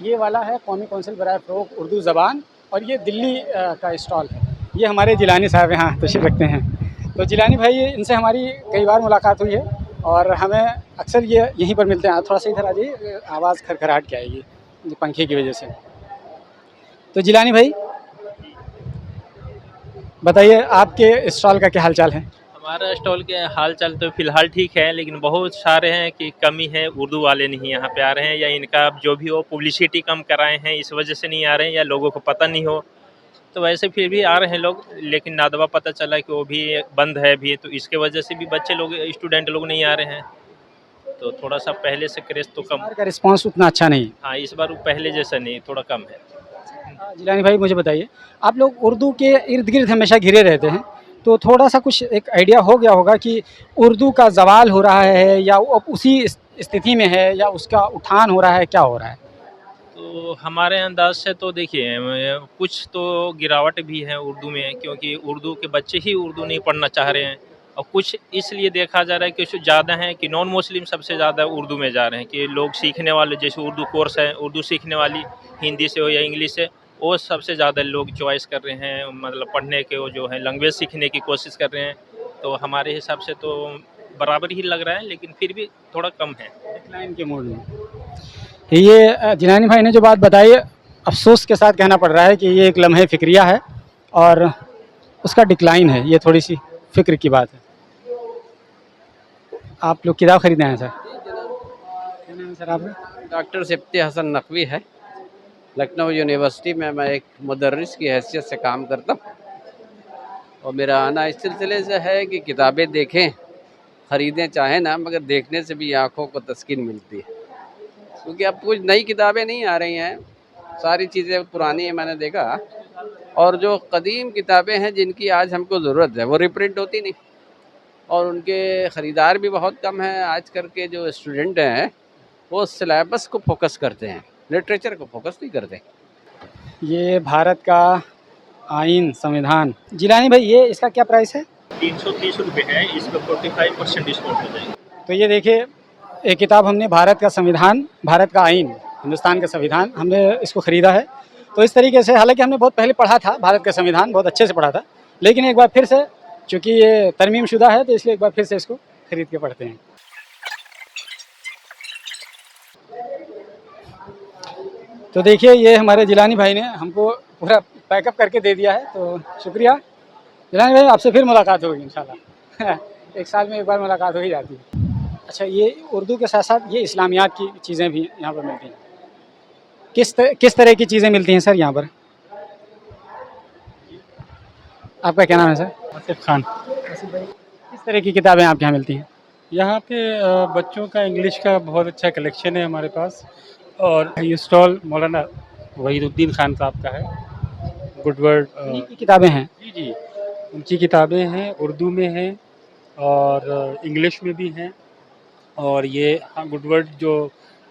ये वाला है कौमी कौंसिल बराए फ़रोग़ उर्दू ज़बान, और ये दिल्ली का स्टॉल है। ये हमारे जिलानी साहब यहाँ तशरीफ़ रखते हैं। तो जिलानी भाई, इनसे हमारी कई बार मुलाकात हुई है, और हमें अक्सर ये यहीं पर मिलते हैं। थोड़ा सा इधर आ जाइए, आवाज़ खरखराहट के आएगी पंखे की वजह से। तो जिलानी भाई बताइए, आपके स्टॉल का क्या हाल चाल है? हमारा स्टॉल के हाल चाल तो फ़िलहाल ठीक है, लेकिन बहुत सारे हैं कि कमी है, उर्दू वाले नहीं यहाँ पे आ रहे हैं, या इनका जो भी हो पब्लिसिटी कम कराए हैं इस वजह से नहीं आ रहे हैं, या लोगों को पता नहीं हो। तो वैसे फिर भी आ रहे हैं लोग, लेकिन नादवा पता चला कि वो भी बंद है भी, तो इसके वजह से भी बच्चे लोग स्टूडेंट लोग नहीं आ रहे हैं। तो थोड़ा सा पहले से क्रेज़ तो कम। का रिस्पांस उतना अच्छा नहीं। हाँ, इस बार वो पहले जैसा नहीं, थोड़ा कम है। जिलानी भाई मुझे बताइए, आप लोग उर्दू के इर्द गिर्द हमेशा घिरे रहते हैं, तो थोड़ा सा कुछ एक आइडिया हो गया होगा कि उर्दू का ज़वाल हो रहा है, या वो अब उसी स्थिति में है, या उसका उठान हो रहा है, क्या हो रहा है? तो हमारे अंदाज से तो देखिए, कुछ तो गिरावट भी है उर्दू में, क्योंकि उर्दू के बच्चे ही उर्दू नहीं पढ़ना चाह रहे हैं, और कुछ इसलिए देखा जा रहा है कि कुछ ज़्यादा है कि नॉन मुस्लिम सबसे ज़्यादा उर्दू में जा रहे हैं, कि लोग सीखने वाले, जैसे उर्दू कोर्स है, उर्दू सीखने वाली हिंदी से हो या इंग्लिश से, वो सबसे ज़्यादा लोग चॉइस कर रहे हैं, मतलब पढ़ने के वो जो है लैंग्वेज सीखने की कोशिश कर रहे हैं। तो हमारे हिसाब से तो बराबर ही लग रहा है, लेकिन फिर भी थोड़ा कम है। डिक्लाइन के मूड में। ये जिलानी भाई ने जो बात बताई, अफसोस के साथ कहना पड़ रहा है कि ये एक लम्हे फ़िक्रिया है, और उसका डिक्लाइन है। ये थोड़ी सी फ़िक्र की बात है। आप लोग किताब खरीदे हैं सर? क्या नाम है सर आपका? डॉक्टर सिफ्ती हसन नकवी है। लखनऊ यूनिवर्सिटी में मैं एक मुदर्रिस की हैसियत से काम करता हूँ, और मेरा आना इस सिलसिले से है कि किताबें देखें, ख़रीदें चाहें ना, मगर देखने से भी आँखों को तस्कीन मिलती है, क्योंकि अब कुछ नई किताबें नहीं आ रही हैं, सारी चीज़ें पुरानी हैं मैंने देखा। और जो कदीम किताबें हैं जिनकी आज हमको ज़रूरत है, वो रिप्रिंट होती नहीं, और उनके ख़रीदार भी बहुत कम हैं। आजकल के जो स्टूडेंट हैं वो सिलेबस को फोकस करते हैं, लिटरेचर को फोकस नहीं करते। ये भारत का आइन संविधान। जिलानी भाई, ये इसका क्या प्राइस है? 330 रुपये है, इस पर 45% डिस्काउंट हो जाएगा। तो ये देखिए, एक किताब हमने भारत का संविधान, भारत का आइन, हिंदुस्तान का संविधान, हमने इसको ख़रीदा है। तो इस तरीके से, हालांकि हमने बहुत पहले पढ़ा था भारत का संविधान, बहुत अच्छे से पढ़ा था, लेकिन एक बार फिर से, चूँकि ये तरमीम शुदा है, तो इसलिए एक बार फिर से इसको ख़रीद के पढ़ते हैं। तो देखिए, ये हमारे जिलानी भाई ने हमको पूरा पैकअप करके दे दिया है, तो शुक्रिया जिलानी भाई। आपसे फिर मुलाकात होगी इंशाल्लाह। एक साल में एक बार मुलाकात हो ही जाती है। अच्छा, ये उर्दू के साथ साथ ये इस्लामियात की चीज़ें भी यहाँ पर मिलती हैं। किस तरह की चीज़ें मिलती हैं सर यहाँ पर? आपका क्या नाम है सर? आसिफ खान। आसिफ भाई, किस तरह की किताबें आपके यहाँ मिलती हैं? यहाँ पे बच्चों का इंग्लिश का बहुत अच्छा कलेक्शन है हमारे पास, और ये स्टॉल मौलाना वहीदुद्दीन खान साहब का है, गुड वर्ड। इन्हीं की किताबें हैं। जी जी, उनकी किताबें हैं, उर्दू में हैं और इंग्लिश में भी हैं। और ये गुड वर्ड जो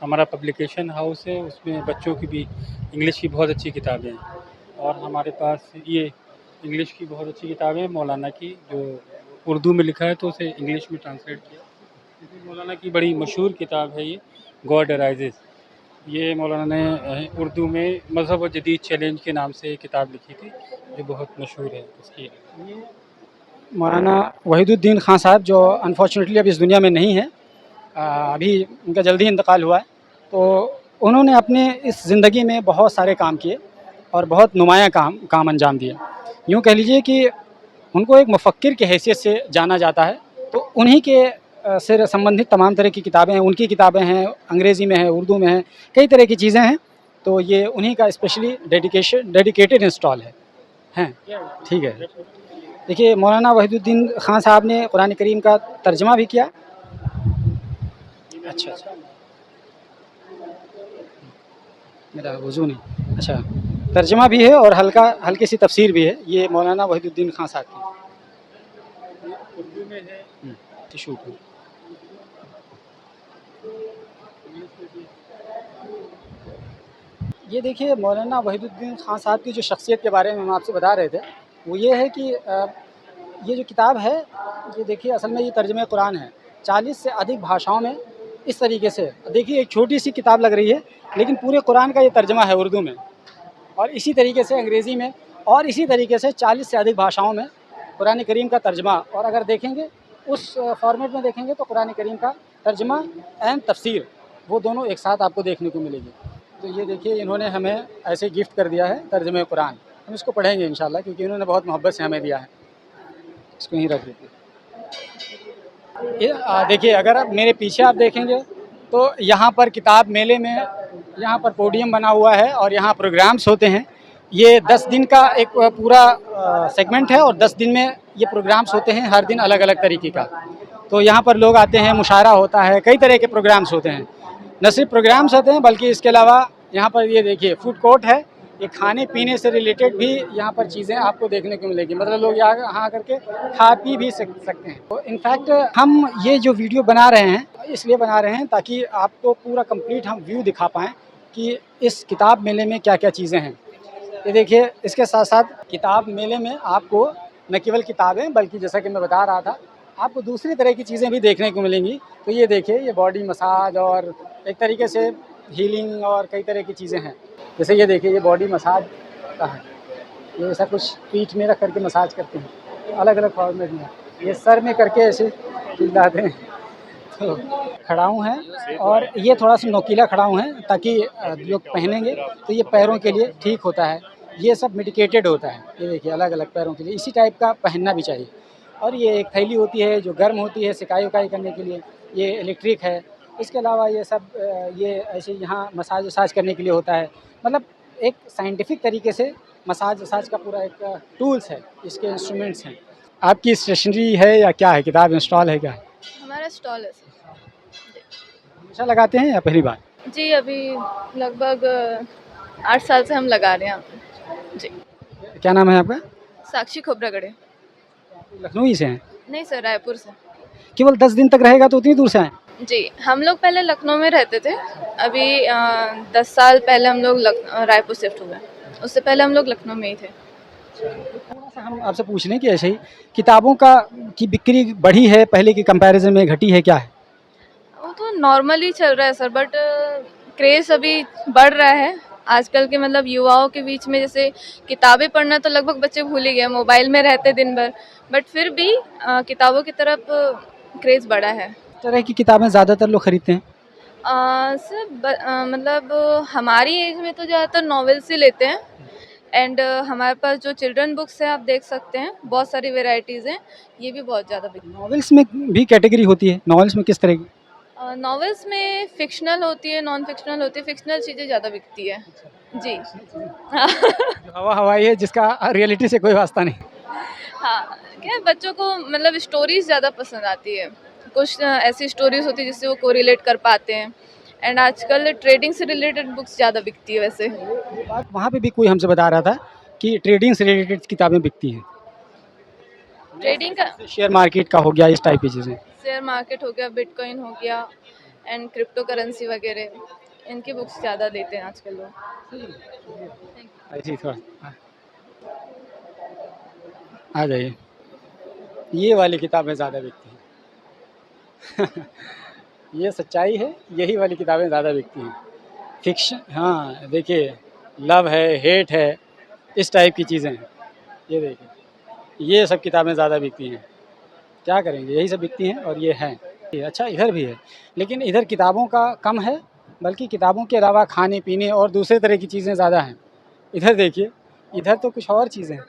हमारा पब्लिकेशन हाउस है, उसमें बच्चों की भी इंग्लिश की बहुत अच्छी किताबें हैं। और हमारे पास ये इंग्लिश की बहुत अच्छी किताबें हैं मौलाना की, जो उर्दू में लिखा है तो उसे इंग्लिश में ट्रांसलेट किया। क्योंकि मौलाना की बड़ी मशहूर किताब है ये, गॉड अराइजेस। ये मौलाना ने उर्दू में मज़हब व जदीद चैलेंज के नाम से एक किताब लिखी थी, जो बहुत मशहूर है उसकी। मौलाना वहीदुद्दीन खान साहब जो अनफॉर्चुनेटली अब इस दुनिया में नहीं है, अभी उनका जल्दी इंतकाल हुआ है। तो उन्होंने अपने इस ज़िंदगी में बहुत सारे काम किए और बहुत नुमाया काम अंजाम दिए। यूँ कह लीजिए कि उनको एक मुफक्किर की हैसियत से जाना जाता है। तो उन्हीं के से संबंधित तमाम तरह की किताबें हैं, उनकी किताबें हैं, अंग्रेज़ी में है, उर्दू में है, कई तरह की चीज़ें हैं। तो ये उन्हीं का स्पेशली डेडिकेटेड इंस्टॉल है। हैं, ठीक है। देखिए मौलाना वहीदुद्दीन खान साहब ने कुरान करीम का तर्जमा भी किया। अच्छा अच्छा, मेरा वज़ू नहीं, अच्छा, तर्जमा भी है और हल्की सी तफसीर भी है। ये मौलाना वहीदुद्दीन खान साहब की उर्दू में है, टिशू पे। ये देखिए मौलाना वहीदुद्दीन खान साहब की जो शख्सियत के बारे में हम आपसे बता रहे थे, वो ये है कि ये जो किताब है, ये देखिए असल में ये तर्जुमे कुरान है 40 से अधिक भाषाओं में। इस तरीके से देखिए एक छोटी सी किताब लग रही है, लेकिन पूरे कुरान का ये तर्जुमा है उर्दू में, और इसी तरीके से अंग्रेज़ी में, और इसी तरीके से 40 से अधिक भाषाओं में कुरान करीम का तर्जुमा। और अगर देखेंगे उस फॉर्मेट में देखेंगे तो कुरान करीम का तर्जुमा एंड तफसीर, वो दोनों एक साथ आपको देखने को मिलेगी। तो ये देखिए इन्होंने हमें ऐसे गिफ्ट कर दिया है तर्जुमे कुरान। हम इसको पढ़ेंगे इंशाल्लाह, क्योंकि इन्होंने बहुत मोहब्बत से हमें दिया है। इसको यहीं रख देते हैं। देखिए अगर आप मेरे पीछे आप देखेंगे तो यहाँ पर किताब मेले में यहाँ पर पोडियम बना हुआ है और यहाँ प्रोग्राम्स होते हैं। ये 10 दिन का एक पूरा सेगमेंट है और 10 दिन में ये प्रोग्राम्स होते हैं, हर दिन अलग अलग तरीके का। तो यहाँ पर लोग आते हैं, मुशायरा होता है, कई तरह के प्रोग्राम्स होते हैं। न सिर्फ प्रोग्राम्स होते हैं बल्कि इसके अलावा यहाँ पर ये देखिए फूड कोर्ट है। ये खाने पीने से रिलेटेड भी यहाँ पर चीज़ें आपको देखने को मिलेगी, मतलब लोग यहाँ करके खा पी भी सकते हैं। तो इनफैक्ट हम ये जो वीडियो बना रहे हैं इसलिए बना रहे हैं ताकि आपको पूरा कंप्लीट हम व्यू दिखा पाएँ कि इस किताब मेले में क्या क्या चीज़ें हैं। ये देखिए इसके साथ साथ किताब मेले में आपको न केवल किताबें बल्कि जैसा कि मैं बता रहा था, आपको दूसरी तरह की चीज़ें भी देखने को मिलेंगी। तो ये देखिए ये बॉडी मसाज और एक तरीके से हीलिंग और कई तरह की चीज़ें हैं। जैसे ये देखिए ये बॉडी मसाज का है, ये ऐसा कुछ पीठ में रख करके मसाज करते हैं अलग अलग फॉर्मेट में, ये सर में करके ऐसे खिलाते हैं। तो खड़ाऊ हैं और ये थोड़ा सा नोकीला खड़ाऊ हैं ताकि लोग पहनेंगे तो ये पैरों के लिए ठीक होता है। ये सब मेडिकेटेड होता है। ये देखिए अलग अलग पैरों के लिए इसी टाइप का पहनना भी चाहिए। और ये एक थैली होती है जो गर्म होती है सिकाई उकाई करने के लिए, ये इलेक्ट्रिक है। इसके अलावा ये सब ये ऐसे यहाँ मसाज वसाज करने के लिए होता है। मतलब एक साइंटिफिक तरीके से मसाज वसाज का पूरा एक टूल्स है, इसके इंस्ट्रूमेंट्स हैं। आपकी स्टेशनरी है या क्या है, किताब इंस्टॉल है क्या है? हमारा स्टॉल है सर। हमेशा लगाते हैं या पहली बार? जी अभी लगभग 8 साल से हम लगा रहे हैं यहाँ पे। जी। क्या नाम है आपका? साक्षी खोबरागढ़े। लखनऊ ही से हैं? नहीं सर, रायपुर से। केवल 10 दिन तक रहेगा तो उतनी दूर से आए? जी, हम लोग पहले लखनऊ में रहते थे। अभी 10 साल पहले हम लोग रायपुर शिफ्ट हुए। उससे पहले हम लोग लखनऊ में ही थे। थोड़ा सा हम आपसे पूछ लें कि ऐसे ही किताबों की बिक्री बढ़ी है पहले की कंपैरिजन में, घटी है, क्या है? वो तो नॉर्मली चल रहा है सर, बट क्रेज़ अभी बढ़ रहा है आजकल के मतलब युवाओं के बीच में। जैसे किताबें पढ़ना तो लगभग बच्चे भूल ही गए, मोबाइल में रहते दिन भर, बट फिर भी किताबों की तरफ क्रेज़ बढ़ा है। किस तरह की किताबें ज़्यादातर लोग खरीदते हैं? सर मतलब हमारी एज में तो ज़्यादातर नॉवेल्स ही लेते हैं। एंड हमारे पास जो चिल्ड्रन बुक्स हैं आप देख सकते हैं, बहुत सारी वेराइटीज़ हैं, ये भी बहुत ज़्यादा बिकती हैं। नॉवेल्स में भी कैटेगरी होती है? नॉवेल्स में किस तरह की? नॉवेल्स में फ़िक्शनल होती है, नॉन फ़िक्शनल होती है। फ़िक्शनल चीज़ें ज़्यादा बिकती है जी। जो हवा हवाई है जिसका रियलिटी से कोई वास्ता नहीं। हाँ, क्या बच्चों को मतलब स्टोरीज़ ज़्यादा पसंद आती है। कुछ ऐसी स्टोरीज़ होती है जिससे वो कोरिलेट कर पाते हैं। एंड आजकल ट्रेडिंग से रिलेटेड बुक्स ज़्यादा बिकती है वैसे। बात वहाँ पे भी कोई हमसे बता रहा था कि ट्रेडिंग से रिलेटेड किताबें बिकती हैं, ट्रेडिंग का शेयर मार्केट का हो गया, इस टाइप की चीज़ें। शेयर मार्केट हो गया, बिटकॉइन हो गया एंड क्रिप्टो करेंसी वगैरह, इनकी बुक्स ज़्यादा लेते हैं आजकल लोग। ऐसे ही थोड़ा आ जाइए, ये वाली किताबें ज़्यादा बिकती हैं। ये सच्चाई है, यही वाली किताबें ज़्यादा बिकती हैं। फिक्शन, हाँ देखिए, लव है, हेट है, इस टाइप की चीज़ें हैं। ये देखिए, ये सब किताबें ज़्यादा बिकती हैं। क्या करेंगे, यही सब बिकती हैं और ये हैं। ये अच्छा इधर भी है, लेकिन इधर किताबों का कम है, बल्कि किताबों के अलावा खाने पीने और दूसरे तरह की चीज़ें ज़्यादा हैं। इधर देखिए, इधर तो कुछ और चीज़ें हैं।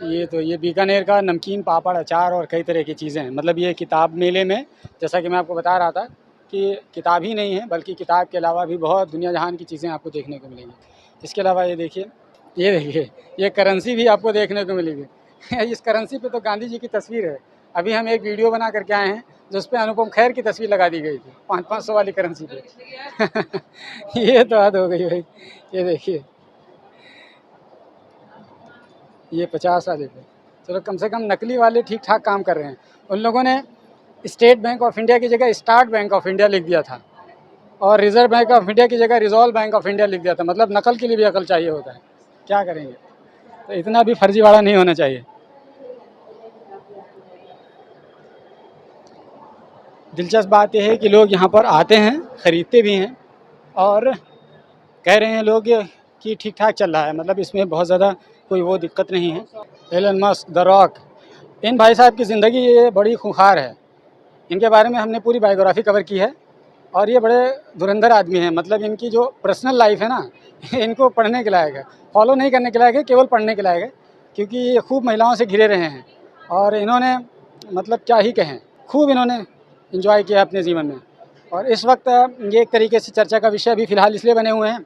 ये बीकानेर का नमकीन, पापड़, अचार और कई तरह की चीज़ें हैं। मतलब ये किताब मेले में, जैसा कि मैं आपको बता रहा था कि किताब ही नहीं है, बल्कि किताब के अलावा भी बहुत दुनिया जहान की चीज़ें आपको देखने को मिलेंगी। इसके अलावा ये देखिए, ये करेंसी भी आपको देखने को मिलेगी। इस करेंसी पे तो गांधी जी की तस्वीर है। अभी हम एक वीडियो बना करके आए हैं जिस पे अनुपम खेर की तस्वीर लगा दी गई थी 500 वाली करेंसी पे। ये तो हद हो गई भाई। ये देखिए, ये 50 वाले पे, चलो कम से कम नकली वाले ठीक ठाक काम कर रहे हैं। उन लोगों ने स्टेट बैंक ऑफ इंडिया की जगह स्टार्ट बैंक ऑफ इंडिया लिख दिया था और रिजर्व बैंक ऑफ इंडिया की जगह रिजॉल्व बैंक ऑफ इंडिया लिख दिया था। मतलब नकल के लिए भी अकल चाहिए होता है, क्या करेंगे। तो इतना भी फर्जीवाड़ा नहीं होना चाहिए। दिलचस्प बात यह है कि लोग यहाँ पर आते हैं, ख़रीदते भी हैं और कह रहे हैं लोग कि ठीक ठाक चल रहा है। मतलब इसमें बहुत ज़्यादा कोई वो दिक्कत नहीं है। एलन मस्क, द रॉक, इन भाई साहब की ज़िंदगी ये बड़ी खूंखार है। इनके बारे में हमने पूरी बायोग्राफी कवर की है और ये बड़े धुरंधर आदमी हैं। मतलब इनकी जो पर्सनल लाइफ है ना, इनको पढ़ने के लायक है, फॉलो नहीं करने के लायक है, केवल पढ़ने के लायक है। क्योंकि ये खूब महिलाओं से घिरे रहे हैं और इन्होंने मतलब क्या ही कहें, खूब इन्होंने एंजॉय किया अपने जीवन में। और इस वक्त ये एक तरीके से चर्चा का विषय अभी फ़िलहाल इसलिए बने हुए हैं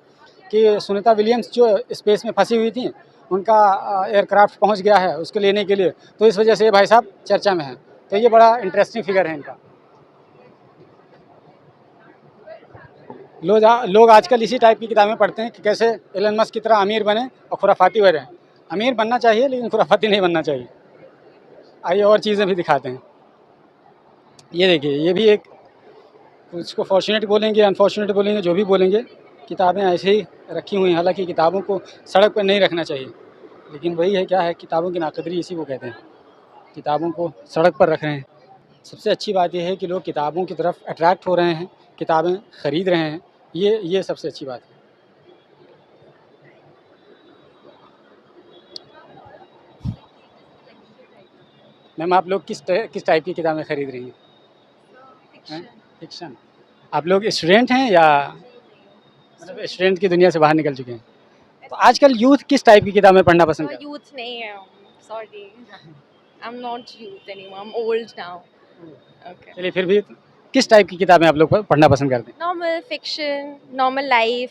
कि सुनीता विलियम्स जो स्पेस में फंसी हुई थी, उनका एयरक्राफ्ट पहुंच गया है उसको लेने के लिए, तो इस वजह से ये भाई साहब चर्चा में हैं। तो ये बड़ा इंटरेस्टिंग फिगर है इनका। लोग आजकल इसी टाइप की किताबें पढ़ते हैं कि कैसे एलन मस्क की तरह अमीर बने और खुराफाती बने। अमीर बनना चाहिए लेकिन खुराफाती नहीं बनना चाहिए। आइए और चीज़ें भी दिखाते हैं। ये देखिए, ये भी एक, उसको फॉर्चुनेट बोलेंगे, अनफॉर्चुनेट बोलेंगे, जो भी बोलेंगे, किताबें ऐसे ही रखी हुई हैं। हालांकि किताबों को सड़क पर नहीं रखना चाहिए, लेकिन वही है, क्या है, किताबों की नाकदरी इसी को कहते हैं। किताबों को सड़क पर रख रहे हैं। सबसे अच्छी बात यह है कि लोग किताबों की तरफ अट्रैक्ट हो रहे हैं, किताबें ख़रीद रहे हैं। ये सबसे अच्छी बात है। मैम, आप लोग किस टाइप की किताबें खरीद रही हैं? फिक्शन। आप लोग स्टूडेंट हैं या मतलब स्टूडेंट की दुनिया से बाहर निकल चुके हैं? तो आजकल यूथ किस टाइप की किताबें पढ़ना पसंद करते हैं? यूथ नहीं है, sorry, I am not youth anymore, I am old now. Okay, चलिए, फिर भी किस टाइप की किताबें आप लोग पढ़ना पसंद करते हैं? Normal fiction, normal life.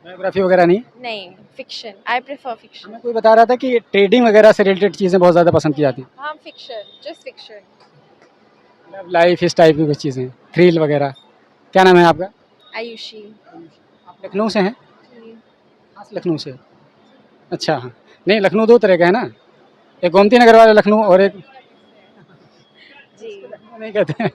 Biography वगैरह नहीं? नहीं, फिक्शन, आई प्रेफर फिक्शन। हमें कोई बता रहा था कि ट्रेडिंग वगैरह से रिलेटेड चीज़ें बहुत ज़्यादा पसंद की जाती हैं। हाँ, फिक्शन, जस्ट फिक्शन। मतलब लाइफ, इस टाइप की कुछ चीज़ें, थ्रिल वगैरह। क्या नाम है आपका? आयुषी। आप लखनऊ से हैं? हाँ, लखनऊ से। अच्छा, हाँ। नहीं, लखनऊ दो तरह का है ना, एक गोमती नगर वाला लखनऊ और एक जी, नहीं कहते हैं।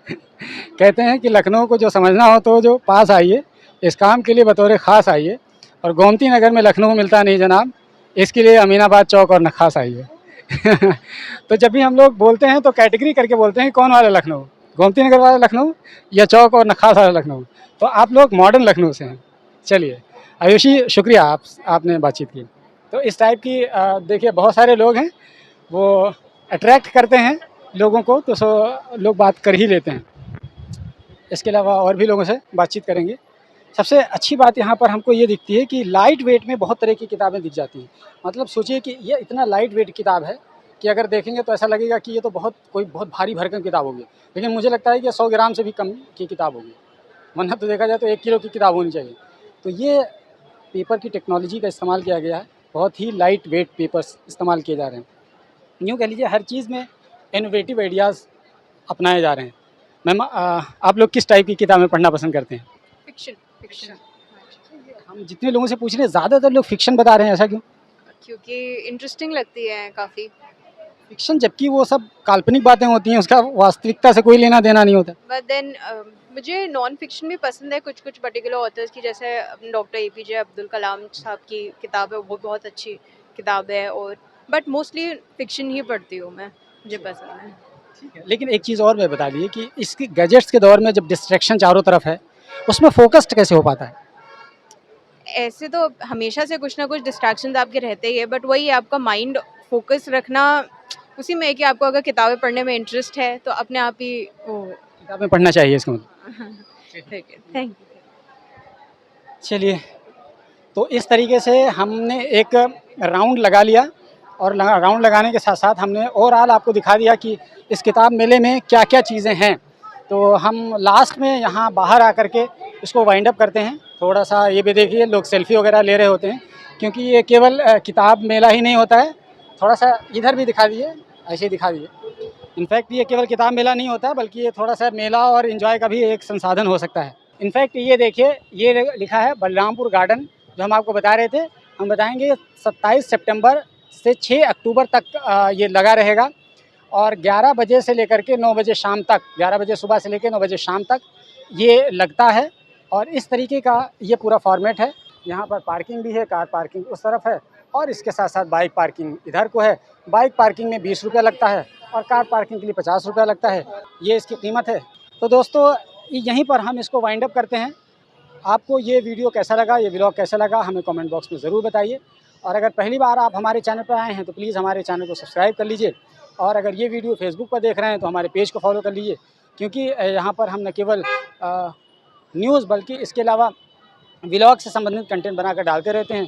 कहते हैं कि लखनऊ को जो समझना हो तो जो पास आइए, इस काम के लिए बतौर ख़ास आइए, और गोमती नगर में लखनऊ मिलता नहीं जनाब, इसके लिए अमीनाबाद चौक और नखास आइए। तो जब भी हम लोग बोलते हैं तो कैटेगरी करके बोलते हैं, कौन वाला लखनऊ, गोमती नगर वाला लखनऊ या चौक और नखास वाला लखनऊ। तो आप लोग मॉडर्न लखनऊ से हैं। चलिए आयुषी, शुक्रिया आपने बातचीत की। तो इस टाइप की देखिए, बहुत सारे लोग हैं, वो अट्रैक्ट करते हैं लोगों को, तो लोग बात कर ही लेते हैं। इसके अलावा और भी लोगों से बातचीत करेंगे। सबसे अच्छी बात यहाँ पर हमको ये दिखती है कि लाइट वेट में बहुत तरह की किताबें दिख जाती हैं। मतलब सोचिए कि ये इतना लाइट वेट किताब है कि अगर देखेंगे तो ऐसा लगेगा कि ये तो बहुत भारी भरकम किताब होगी, लेकिन मुझे लगता है कि 100 ग्राम से भी कम की किताब होगी, वरना तो देखा जाए तो 1 किलो की किताब होनी चाहिए। तो ये पेपर की टेक्नोलॉजी का इस्तेमाल किया गया है, बहुत ही लाइट वेट पेपर्स इस्तेमाल किए जा रहे हैं। यूँ कह लीजिए हर चीज़ में इनोवेटिव आइडियाज़ अपनाए जा रहे हैं। मैम आप लोग किस टाइप की किताबें पढ़ना पसंद करते हैं? फिक्शन फिक्शन हम जितने लोगों से पूछ रहे हैं ज़्यादातर लोग फिक्शन बता रहे हैं, ऐसा क्यों? क्योंकि इंटरेस्टिंग लगती है काफ़ी। फिक्शन, जबकि वो सब काल्पनिक बातें होती हैं, उसका वास्तविकता से कोई लेना देना नहीं होता। बट देन मुझे नॉन फिक्शन भी पसंद है, कुछ कुछ पर्टिकुलर ऑथर्स की, जैसे डॉक्टर APJ अब्दुल कलाम साहब की किताब है, वो बहुत अच्छी किताब है। और बट मोस्टली फिक्शन ही पढ़ती हूँ मैं, मुझे पसंद है। लेकिन एक चीज़ और मैं बता दीजिए कि इसके गैजेट्स के दौर में जब डिस्ट्रैक्शन चारों तरफ है, उसमें फोकस्ड कैसे हो पाता है? ऐसे तो हमेशा से कुछ ना कुछ डिस्ट्रैक्शंस आपके रहते ही है, बट वही आपका माइंड फोकस रखना उसी में है कि आपको अगर किताबें पढ़ने में इंटरेस्ट है तो अपने आप ही वो किताबें पढ़ना चाहिए इसका मतलब। ठीक है। Thank you. चलिए, तो इस तरीके से हमने एक राउंड लगा लिया और राउंड लगाने के साथ साथ हमने ओवरऑल आपको दिखा दिया कि इस किताब मेले में क्या क्या चीज़ें हैं। तो हम लास्ट में यहाँ बाहर आकर के इसको वाइंड अप करते हैं। थोड़ा सा ये भी देखिए, लोग सेल्फी वगैरह ले रहे होते हैं, क्योंकि ये केवल किताब मेला ही नहीं होता है। थोड़ा सा इधर भी दिखा दीजिए, ऐसे ही दिखा दीजिए। इनफैक्ट ये केवल किताब मेला नहीं होता, बल्कि ये थोड़ा सा मेला और इन्जॉय का भी एक संसाधन हो सकता है। इनफैक्ट ये देखिए, ये लिखा है बलरामपुर गार्डन, जो हम आपको बता रहे थे। हम बताएंगे 27 सितंबर से 6 अक्टूबर तक ये लगा रहेगा और 11 बजे से लेकर के 9 बजे शाम तक, 11 बजे सुबह से लेकर 9 बजे शाम तक ये लगता है। और इस तरीके का ये पूरा फॉर्मेट है। यहाँ पर पार्किंग भी है, कार पार्किंग उस तरफ है और इसके साथ साथ बाइक पार्किंग इधर को है। बाइक पार्किंग में 20 रुपये लगता है और कार पार्किंग के लिए 50 रुपये लगता है। ये इसकी कीमत है। तो दोस्तों, यहीं पर हम इसको वाइंड अप करते हैं। आपको ये वीडियो कैसा लगा, ये व्लॉग कैसा लगा, हमें कमेंट बॉक्स में ज़रूर बताइए। और अगर पहली बार आप हमारे चैनल पर आए हैं तो प्लीज़ हमारे चैनल को सब्सक्राइब कर लीजिए। और अगर ये वीडियो फेसबुक पर देख रहे हैं तो हमारे पेज को फॉलो कर लीजिए, क्योंकि यहाँ पर हम न केवल न्यूज़ बल्कि इसके अलावा व्लॉग से संबंधित कंटेंट बनाकर डालते रहते हैं।